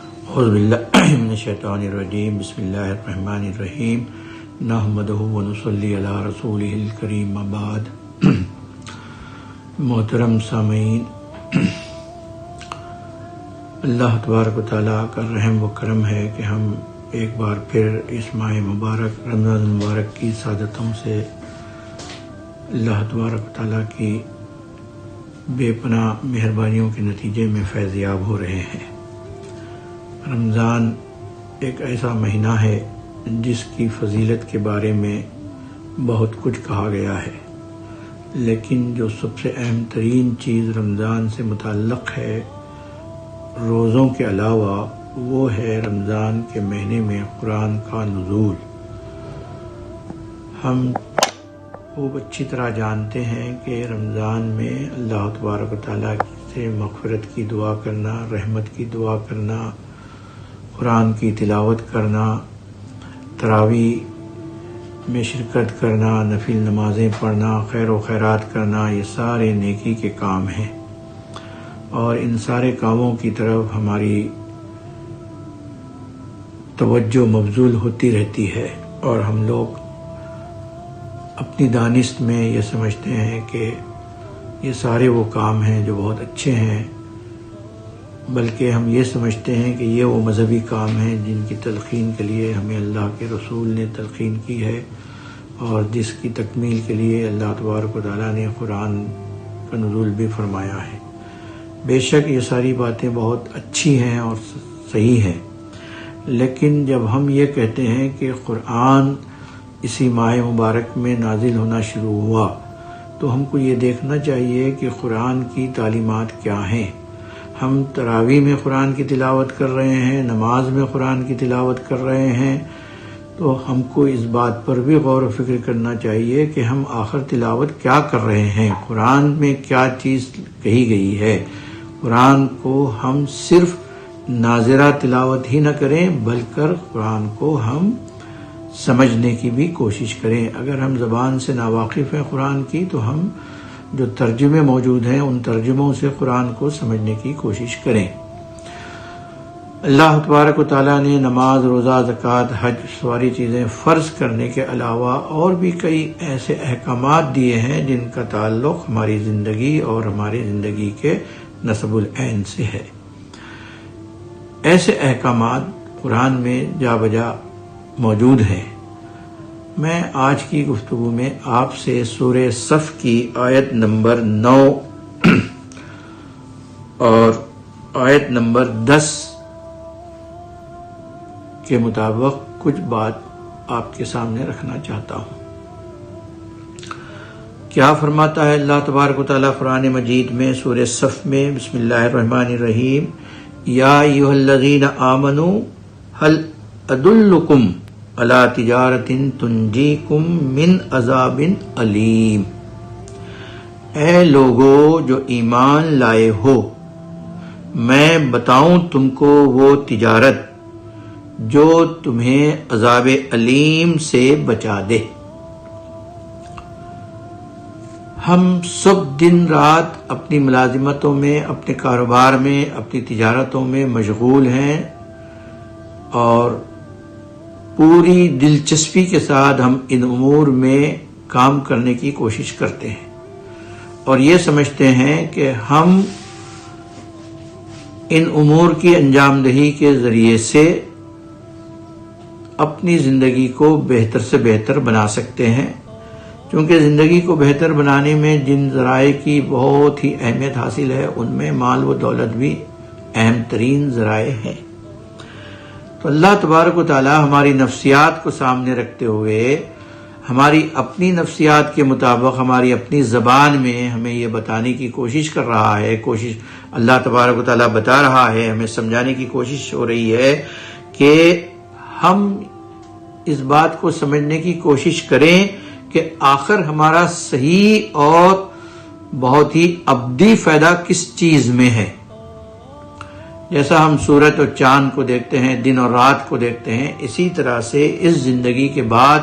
اعوذ باللہ من الشیطان الرجیم بسم اللہ الرحمن الرحیم نحمدہ ونصلی علی رسولہ الکریم بعد۔ محترم سامعین، اللہ تبارک و تعالیٰ کا رحم و کرم ہے کہ ہم ایک بار پھر اس ماہ مبارک رمضان المبارک کی سعادتوں سے اللہ تبارک و تعالیٰ کی بے پناہ مہربانیوں کے نتیجے میں فیضیاب ہو رہے ہیں۔ رمضان ایک ایسا مہینہ ہے جس کی فضیلت کے بارے میں بہت کچھ کہا گیا ہے، لیکن جو سب سے اہم ترین چیز رمضان سے متعلق ہے روزوں کے علاوہ، وہ ہے رمضان کے مہینے میں قرآن کا نزول۔ ہم خوب اچھی طرح جانتے ہیں کہ رمضان میں اللہ تبارک و تعالیٰ سے مغفرت کی دعا کرنا، رحمت کی دعا کرنا، قرآن کی تلاوت کرنا، تراویح میں شرکت کرنا، نفل نمازیں پڑھنا، خیر و خیرات کرنا، یہ سارے نیکی کے کام ہیں، اور ان سارے کاموں کی طرف ہماری توجہ مبذول ہوتی رہتی ہے، اور ہم لوگ اپنی دانست میں یہ سمجھتے ہیں کہ یہ سارے وہ کام ہیں جو بہت اچھے ہیں، بلکہ ہم یہ سمجھتے ہیں کہ یہ وہ مذہبی کام ہیں جن کی تلقین کے لیے ہمیں اللہ کے رسول نے تلقین کی ہے، اور جس کی تکمیل کے لیے اللہ تبارک و تعالیٰ نے قرآن کا نزول بھی فرمایا ہے۔ بے شک یہ ساری باتیں بہت اچھی ہیں اور صحیح ہیں، لیکن جب ہم یہ کہتے ہیں کہ قرآن اسی ماہ مبارک میں نازل ہونا شروع ہوا، تو ہم کو یہ دیکھنا چاہیے کہ قرآن کی تعلیمات کیا ہیں۔ ہم تراویح میں قرآن کی تلاوت کر رہے ہیں، نماز میں قرآن کی تلاوت کر رہے ہیں، تو ہم کو اس بات پر بھی غور و فکر کرنا چاہیے کہ ہم آخر تلاوت کیا کر رہے ہیں، قرآن میں کیا چیز کہی گئی ہے۔ قرآن کو ہم صرف ناظرہ تلاوت ہی نہ کریں، بلکہ قرآن کو ہم سمجھنے کی بھی کوشش کریں۔ اگر ہم زبان سے ناواقف ہیں قرآن کی، تو ہم جو ترجمے موجود ہیں ان ترجموں سے قرآن کو سمجھنے کی کوشش کریں۔ اللہ تبارک و تعالیٰ نے نماز، روزہ، زکوٰۃ، حج ساری چیزیں فرض کرنے کے علاوہ اور بھی کئی ایسے احکامات دیے ہیں جن کا تعلق ہماری زندگی اور ہماری زندگی کے نصب العین سے ہے۔ ایسے احکامات قرآن میں جا بجا موجود ہیں۔ میں آج کی گفتگو میں آپ سے سورہ صف کی آیت نمبر 9 اور آیت نمبر 10 کے مطابق کچھ بات آپ کے سامنے رکھنا چاہتا ہوں۔ کیا فرماتا ہے اللہ تبارک و تعالیٰ قرآن مجید میں سورہ صف میں؟ بسم اللہ الرحمن الرحیم۔ یا ایھا الذین آمنوا هل ادلکم علی تجارۃ تنجیکم من عذاب علیم۔ اے لوگو جو ایمان لائے ہو، میں بتاؤں تم کو وہ تجارت جو تمہیں عذاب علیم سے بچا دے۔ ہم سب دن رات اپنی ملازمتوں میں، اپنے کاروبار میں، اپنی تجارتوں میں مشغول ہیں، اور پوری دلچسپی کے ساتھ ہم ان امور میں کام کرنے کی کوشش کرتے ہیں، اور یہ سمجھتے ہیں کہ ہم ان امور کی انجام دہی کے ذریعے سے اپنی زندگی کو بہتر سے بہتر بنا سکتے ہیں، کیونکہ زندگی کو بہتر بنانے میں جن ذرائع کی بہت ہی اہمیت حاصل ہے، ان میں مال و دولت بھی اہم ترین ذرائع ہیں۔ تو اللہ تبارک و تعالیٰ ہماری نفسیات کو سامنے رکھتے ہوئے ہماری اپنی نفسیات کے مطابق ہماری اپنی زبان میں ہمیں یہ بتانے کی کوشش کر رہا ہے، اللہ تبارک و تعالیٰ بتا رہا ہے، ہمیں سمجھانے کی کوشش ہو رہی ہے کہ ہم اس بات کو سمجھنے کی کوشش کریں کہ آخر ہمارا صحیح اور بہت ہی ابدی فائدہ کس چیز میں ہے۔ جیسا ہم سورج اور چاند کو دیکھتے ہیں، دن اور رات کو دیکھتے ہیں، اسی طرح سے اس زندگی کے بعد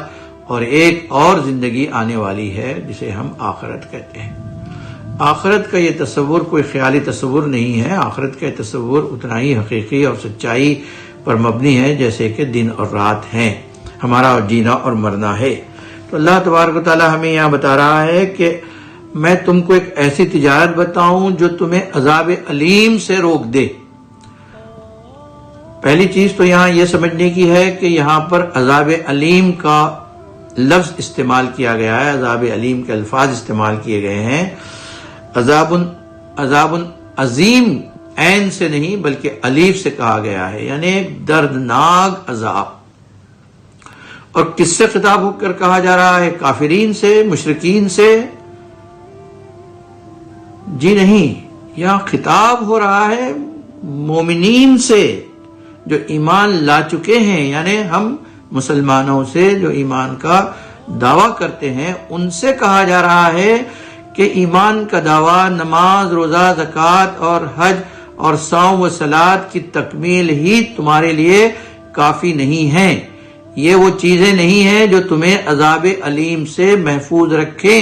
اور ایک اور زندگی آنے والی ہے جسے ہم آخرت کہتے ہیں۔ آخرت کا یہ تصور کوئی خیالی تصور نہیں ہے. آخرت کا یہ تصور اتنا ہی حقیقی اور سچائی پر مبنی ہے جیسے کہ دن اور رات ہیں، ہمارا جینا اور مرنا ہے. تو اللہ تبارک و تعالی ہمیں یہاں بتا رہا ہے کہ میں تم کو ایک ایسی تجارت بتاؤں جو تمہیں عذاب علیم سے روک دے. پہلی چیز تو یہاں یہ سمجھنے کی ہے کہ یہاں پر عذاب علیم کا لفظ استعمال کیا گیا ہے، عذاب علیم کے الفاظ استعمال کیے گئے ہیں. عذاب عظیم عین سے نہیں بلکہ الف سے کہا گیا ہے، یعنی ایک دردناک عذاب. اور کس سے خطاب ہو کر کہا جا رہا ہے؟ کافرین سے، مشرکین سے؟ جی نہیں، یہاں خطاب ہو رہا ہے مومنین سے جو ایمان لا چکے ہیں، یعنی ہم مسلمانوں سے جو ایمان کا دعویٰ کرتے ہیں ان سے کہا جا رہا ہے کہ ایمان کا دعویٰ نماز، روزہ، زکوٰۃ اور حج اور صوم و صلات کی تکمیل ہی تمہارے لیے کافی نہیں ہے. یہ وہ چیزیں نہیں ہیں جو تمہیں عذاب علیم سے محفوظ رکھیں.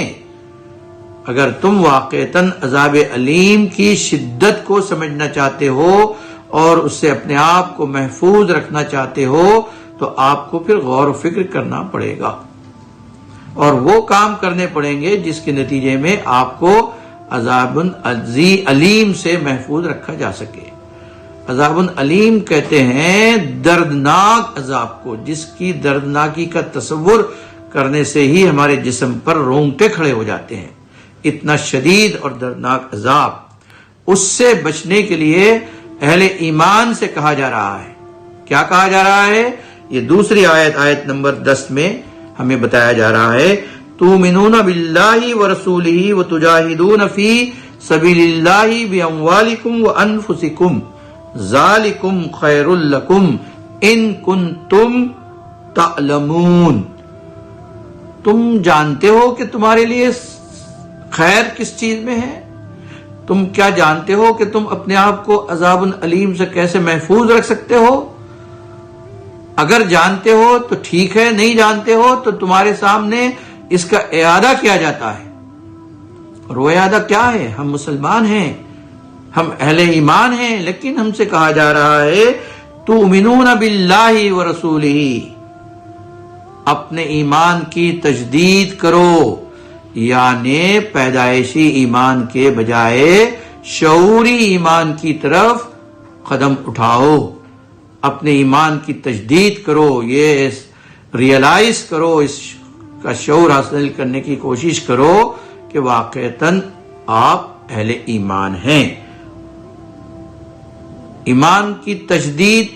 اگر تم واقعتاً عذاب علیم کی شدت کو سمجھنا چاہتے ہو اور اس سے اپنے آپ کو محفوظ رکھنا چاہتے ہو تو آپ کو پھر غور و فکر کرنا پڑے گا اور وہ کام کرنے پڑیں گے جس کے نتیجے میں آپ کو عذاب علیم سے محفوظ رکھا جا سکے. عذاب علیم کہتے ہیں دردناک عذاب کو، جس کی دردناکی کا تصور کرنے سے ہی ہمارے جسم پر رونگٹے کھڑے ہو جاتے ہیں. اتنا شدید اور دردناک عذاب، اس سے بچنے کے لیے اہل ایمان سے کہا جا رہا ہے. کیا کہا جا رہا ہے؟ یہ دوسری آیت نمبر 10 میں ہمیں بتایا جا رہا ہے تؤمنون باللہ ورسولہ وتجاہدون فی سبیل اللہ باموالکم وانفسکم ذالکم خیر لکم ان کنتم تعلمون. تم جانتے ہو کہ تمہارے لیے خیر کس چیز میں ہے؟ تم کیا جانتے ہو کہ تم اپنے آپ کو عذاب علیم سے کیسے محفوظ رکھ سکتے ہو؟ اگر جانتے ہو تو ٹھیک ہے، نہیں جانتے ہو تو تمہارے سامنے اس کا اعادہ کیا جاتا ہے. اور وہ اعادہ کیا ہے؟ ہم مسلمان ہیں، ہم اہل ایمان ہیں، لیکن ہم سے کہا جا رہا ہے تؤمنون باللہ ورسولہ، اپنے ایمان کی تجدید کرو، یعنی پیدائشی ایمان کے بجائے شعوری ایمان کی طرف قدم اٹھاؤ. اپنے ایمان کی تجدید کرو، یہ ریئلائز کرو، اس کا شعور حاصل کرنے کی کوشش کرو کہ واقعتاً آپ اہل ایمان ہیں. ایمان کی تجدید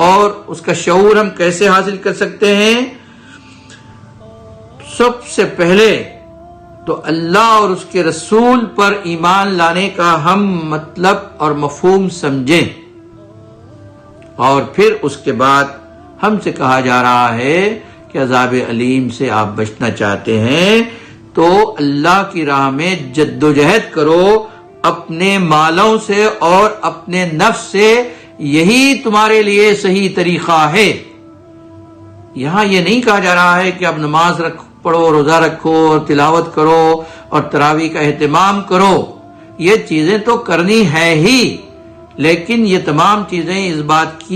اور اس کا شعور ہم کیسے حاصل کر سکتے ہیں؟ سب سے پہلے تو اللہ اور اس کے رسول پر ایمان لانے کا ہم مطلب اور مفہوم سمجھیں، اور پھر اس کے بعد ہم سے کہا جا رہا ہے کہ عذاب علیم سے آپ بچنا چاہتے ہیں تو اللہ کی راہ میں جد و جہد کرو اپنے مالوں سے اور اپنے نفس سے، یہی تمہارے لیے صحیح طریقہ ہے. یہاں یہ نہیں کہا جا رہا ہے کہ اب نماز پڑھو، روزہ رکھو اور تلاوت کرو اور تراویح کا اہتمام کرو. یہ چیزیں تو کرنی ہے ہی، لیکن یہ تمام چیزیں اس بات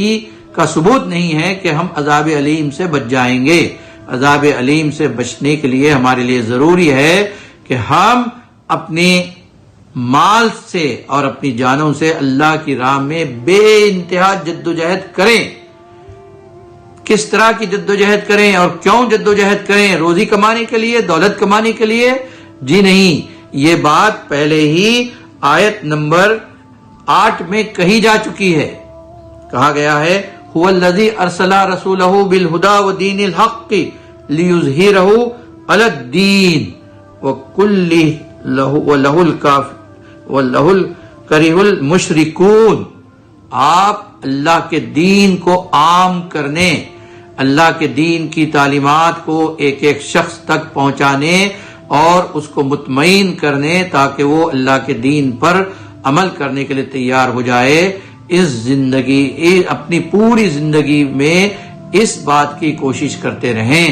کا ثبوت نہیں ہے کہ ہم عذاب علیم سے بچ جائیں گے. عذاب علیم سے بچنے کے لیے ہمارے لیے ضروری ہے کہ ہم اپنے مال سے اور اپنی جانوں سے اللہ کی راہ میں بے انتہا جد و جہد کریں. کس طرح کی جد و جہد کریں اور کیوں جد و جہد کریں؟ روزی کمانے کے لیے، دولت کمانے کے لیے؟ جی نہیں، یہ بات پہلے ہی آیت نمبر 8 میں کہی جا چکی ہے. کہا گیا ہے هو الذی ارسل رسولہ بالہدی ودین الحق لیظہرہ علی الدین وَلَهُ الْكَرِهُ الْمُشْرِكُونَ. آپ اللہ کے دین کو عام کرنے، اللہ کے دین کی تعلیمات کو ایک ایک شخص تک پہنچانے اور اس کو مطمئن کرنے تاکہ وہ اللہ کے دین پر عمل کرنے کے لیے تیار ہو جائے. اپنی پوری زندگی میں اس بات کی کوشش کرتے رہیں،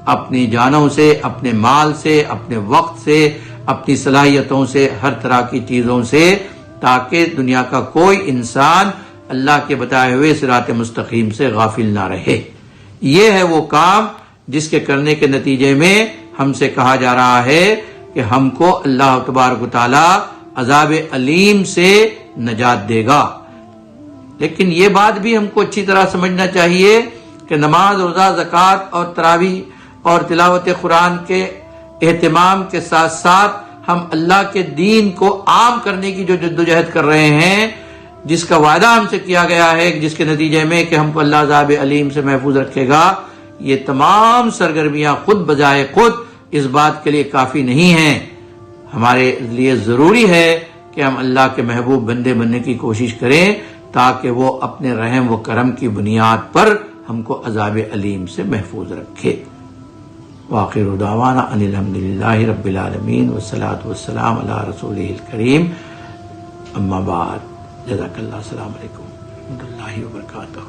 اپنی جانوں سے، اپنے مال سے، اپنے وقت سے، اپنی صلاحیتوں سے، ہر طرح کی چیزوں سے، تاکہ دنیا کا کوئی انسان اللہ کے بتائے ہوئے صراط مستقیم سے غافل نہ رہے۔ یہ ہے وہ کام جس کے کرنے کے نتیجے میں ہم سے کہا جا رہا ہے کہ ہم کو اللہ تبارک و تعالی عذاب علیم سے نجات دے گا۔ لیکن یہ بات بھی ہم کو اچھی طرح سمجھنا چاہیے کہ نماز، روزہ، زکوٰۃ اور تراویح اور تلاوت قرآن کے اہتمام کے ساتھ ساتھ ہم اللہ کے دین کو عام کرنے کی جو جدوجہد کر رہے ہیں، جس کا وعدہ ہم سے کیا گیا ہے، جس کے نتیجے میں کہ ہم کو اللہ عذاب علیم سے محفوظ رکھے گا، یہ تمام سرگرمیاں خود بجائے خود اس بات کے لیے کافی نہیں ہیں۔ ہمارے لیے ضروری ہے کہ ہم اللہ کے محبوب بندے بننے کی کوشش کریں، تاکہ وہ اپنے رحم و کرم کی بنیاد پر ہم کو عذاب علیم سے محفوظ رکھے۔ وآخر دعوانا ان الحمد للہ رب العالمین والصلاة والسلام علی رسولہ الکریم، اما بعد، جزاک اللہ، السلام علیکم ورحمۃ اللہ وبرکاتہ۔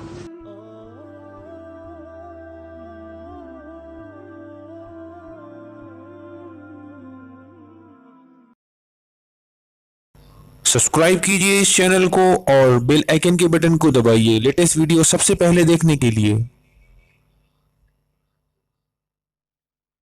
سبسکرائب کیجئے اس چینل کو اور بیل آئیکن کے بٹن کو دبائیے لیٹسٹ ویڈیو سب سے پہلے دیکھنے کے لیے۔